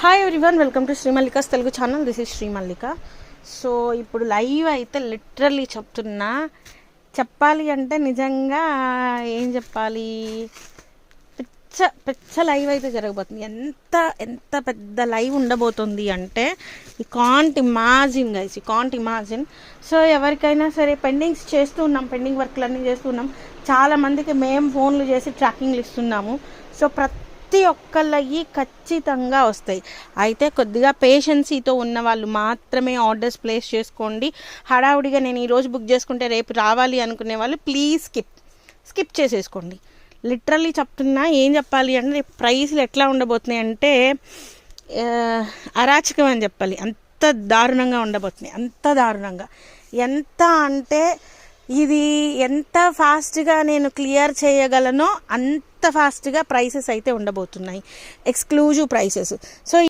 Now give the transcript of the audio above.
Hi everyone, welcome to Shri Mallika's Telugu channel. This is Shri Mallika. So ఇప్పుడు live అయితే literally చెప్తున్నా, చెప్పాలి అంటే నిజంగా ఏం చెప్పాలి, పెద్ద లైవ్ అయితే జరగబోతుంది. ఎంత ఎంత పెద్ద లైవ్ ఉండబోతుంది అంటే you can't imagine guys, you can't imagine. So ఎవరికైనా సరే పెండింగ్స్ చేస్తూ ఉన్నాం, పెండింగ్ వర్క్లన్నీ చేస్తున్నాం. చాలామందికి మేము ఫోన్లు చేసి ట్రాకింగ్లు ఇస్తున్నాము. సో ప్రతి ఒక్కళ్ళకి ఖచ్చితంగా వస్తాయి. అయితే కొద్దిగా పేషెన్సీతో ఉన్న వాళ్ళు మాత్రమే ఆర్డర్స్ ప్లేస్ చేసుకోండి. హడావుడిగా నేను ఈరోజు బుక్ చేసుకుంటే రేపు రావాలి అనుకునే వాళ్ళు ప్లీజ్ స్కిప్ చేసేసుకోండి. లిటరల్లీ చెప్తున్నా, ఏం చెప్పాలి అంటే రేపు ప్రైస్లు ఎట్లా ఉండబోతున్నాయి అంటే అరాచకం అని చెప్పాలి. అంత దారుణంగా ఉండబోతున్నాయి, అంత దారుణంగా. ఎంత అంటే ఇది ఎంత ఫాస్ట్గా నేను క్లియర్ చేయగలనో అంత ఫాస్ట్గా ప్రైసెస్ అయితే ఉండబోతున్నాయి, ఎక్స్క్లూజివ్ ప్రైసెస్. సో